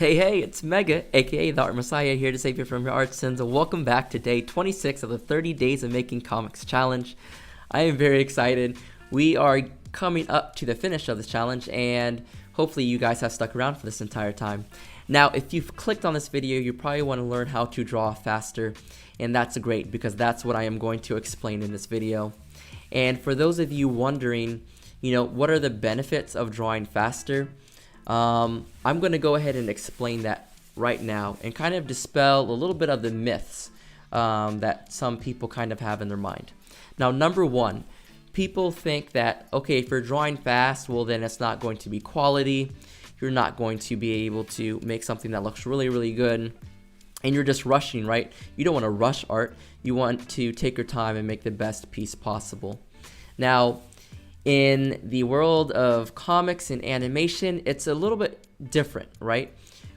Hey, it's Mega, aka the Art Messiah, here to save you from your art sins, and welcome back to day 26 of the 30 Days of Making Comics Challenge. I am very excited. We are coming up to the finish of this challenge, and hopefully you guys have stuck around for this entire time. Now, if you've clicked on this video, you probably want to learn how to draw faster, and that's great because that's what I am going to explain in this video. And for those of you wondering, what are the benefits of drawing faster? I'm going to go ahead and explain that right now and kind of dispel a little bit of the myths that some people kind of have in their mind. Now, number one, people think that, okay, if you're drawing fast, well, then it's not going to be quality. You're not going to be able to make something that looks really, really good. And you're just rushing, right? You don't want to rush art. You want to take your time and make the best piece possible. Now, in the world of comics and animation, it's a little bit different, right?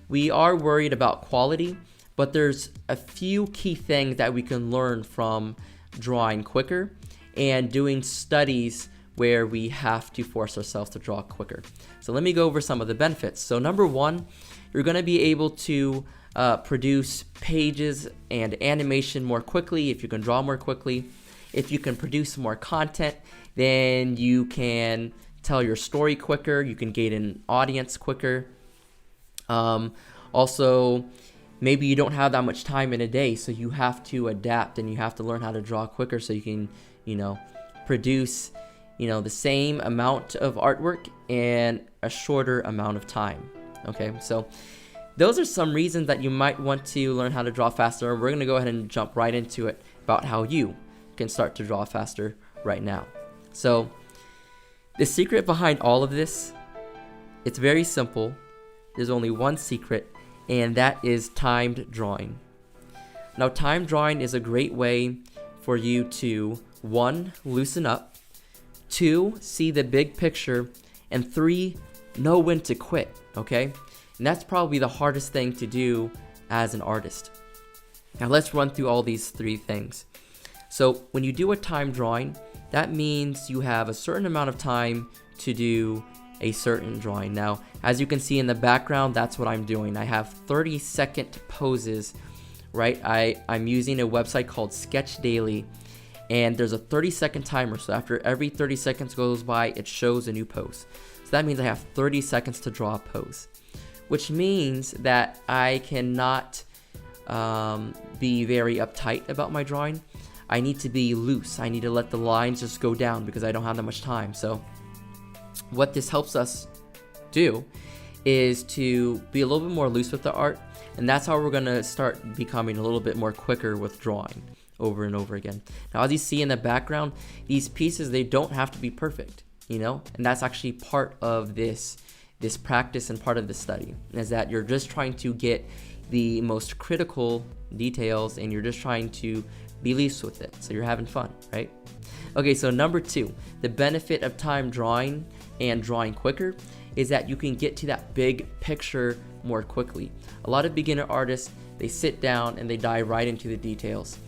We are worried about quality, but there's a few key things that we can learn from drawing quicker and doing studies where we have to force ourselves to draw quicker. So let me go over some of the benefits. So number one, you're going to be able to produce pages and animation more quickly if you can draw more quickly. If you can produce more content, then you can tell your story quicker, you can gain an audience quicker. Also, maybe you don't have that much time in a day, so you have to adapt and you have to learn how to draw quicker so you can, produce, the same amount of artwork in a shorter amount of time. Okay, so those are some reasons that you might want to learn how to draw faster. We're going to go ahead and jump right into it about how you can start to draw faster right now. So the secret behind all of this, it's very simple. There's only one secret, and that is timed drawing. Now, timed drawing is a great way for you to, 1, loosen up, 2, see the big picture, and 3, know when to quit, okay? And that's probably the hardest thing to do as an artist. Now let's run through all these 3 things. So when you do a timed drawing, that means you have a certain amount of time to do a certain drawing. Now, as you can see in the background, that's what I'm doing. I have 30-second poses, right? I'm using a website called Sketch Daily, and there's a 30-second timer. So after every 30 seconds goes by, it shows a new pose. So that means I have 30 seconds to draw a pose, which means that I cannot be very uptight about my drawing. I need to be loose. I need to let the lines just go down because I don't have that much time. So what this helps us do is to be a little bit more loose with the art, and that's how we're going to start becoming a little bit more quicker with drawing over and over again. Now, as you see in the background, these pieces, they don't have to be perfect, and that's actually part of this practice and part of the study, is that you're just trying to get the most critical details and you're just trying to be loose with it, so you're having fun, right? Okay, so number 2, the benefit of time drawing and drawing quicker is that you can get to that big picture more quickly. A lot of beginner artists, they sit down and they dive right into the details.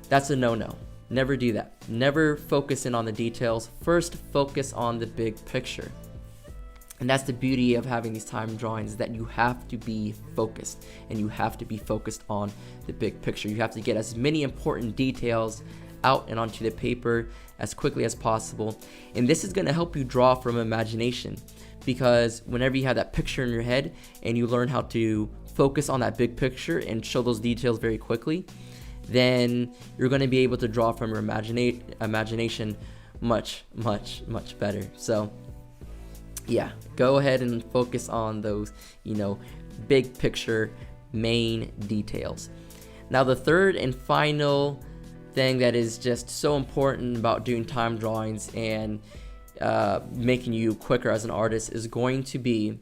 That's a no-no. Never do that. Never focus in on the details. First, focus on the big picture. And that's the beauty of having these time drawings, that you have to be focused, and you have to be focused on the big picture. You have to get as many important details out and onto the paper as quickly as possible. And this is going to help you draw from imagination, because whenever you have that picture in your head and you learn how to focus on that big picture and show those details very quickly, then you're going to be able to draw from your imagination much, much, much better. So yeah, go ahead and focus on those, big picture main details. Now, the third and final thing that is just so important about doing time drawings and making you quicker as an artist is going to be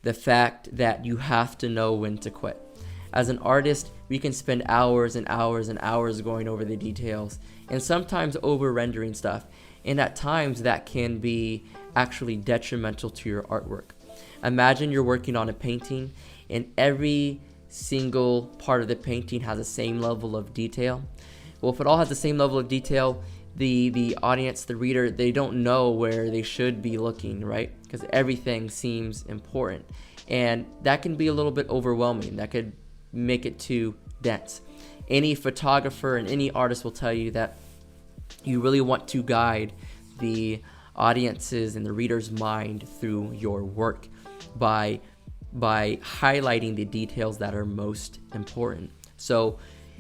the fact that you have to know when to quit. As an artist, we can spend hours and hours and hours going over the details and sometimes over-rendering stuff. And at times that can be actually detrimental to your artwork. Imagine you're working on a painting and every single part of the painting has the same level of detail. Well, if it all has the same level of detail, the audience, the reader, they don't know where they should be looking, right? Because everything seems important. and that can be a little bit overwhelming. That could make it too dense. Any photographer and any artist will tell you that you really want to guide the audience's and the reader's mind through your work by highlighting the details that are most important. So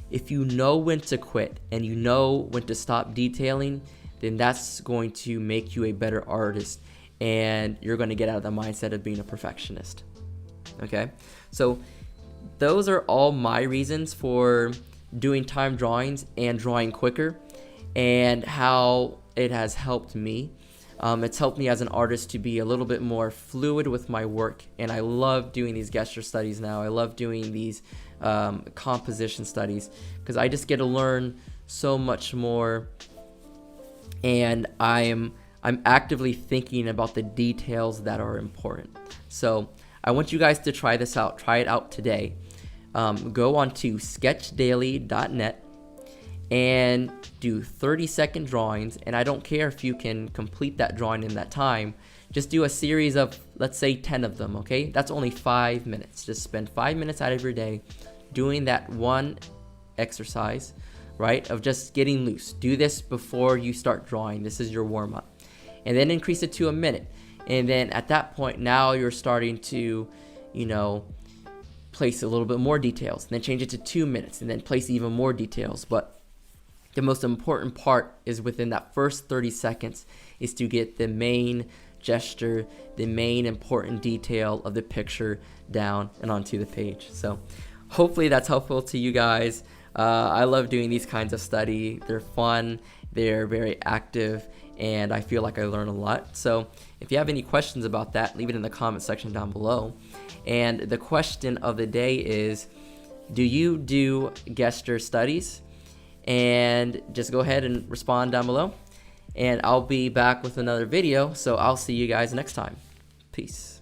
if you know when to quit and you know when to stop detailing, then that's going to make you a better artist, and you're going to get out of the mindset of being a perfectionist. Okay, so those are all my reasons for doing time drawings and drawing quicker, and how it has helped me. It's helped me as an artist to be a little bit more fluid with my work, and I love doing these gesture studies now. I love doing these composition studies because I just get to learn so much more, and I'm actively thinking about the details that are important. So I want you guys to try this out. Try it out today. Go on to sketchdaily.net and do 30-second drawings, and I don't care if you can complete that drawing in that time. Just do a series of, let's say, 10 of them, okay? That's only 5 minutes. Just spend 5 minutes out of your day doing that one exercise, right, of just getting loose. Do this before you start drawing. This is your warm-up. And then increase it to a minute. And then at that point, now you're starting to, place a little bit more details. And then change it to 2 minutes, and then place even more details. But the most important part is within that first 30 seconds is to get the main gesture, the main important detail of the picture down and onto the page. So hopefully that's helpful to you guys. I love doing these kinds of study. They're fun, they're very active, and I feel like I learn a lot. So if you have any questions about that, leave it in the comment section down below. And the question of the day is, do you do gesture studies? And just go ahead and respond down below, and I'll be back with another video. So I'll see you guys next time. Peace.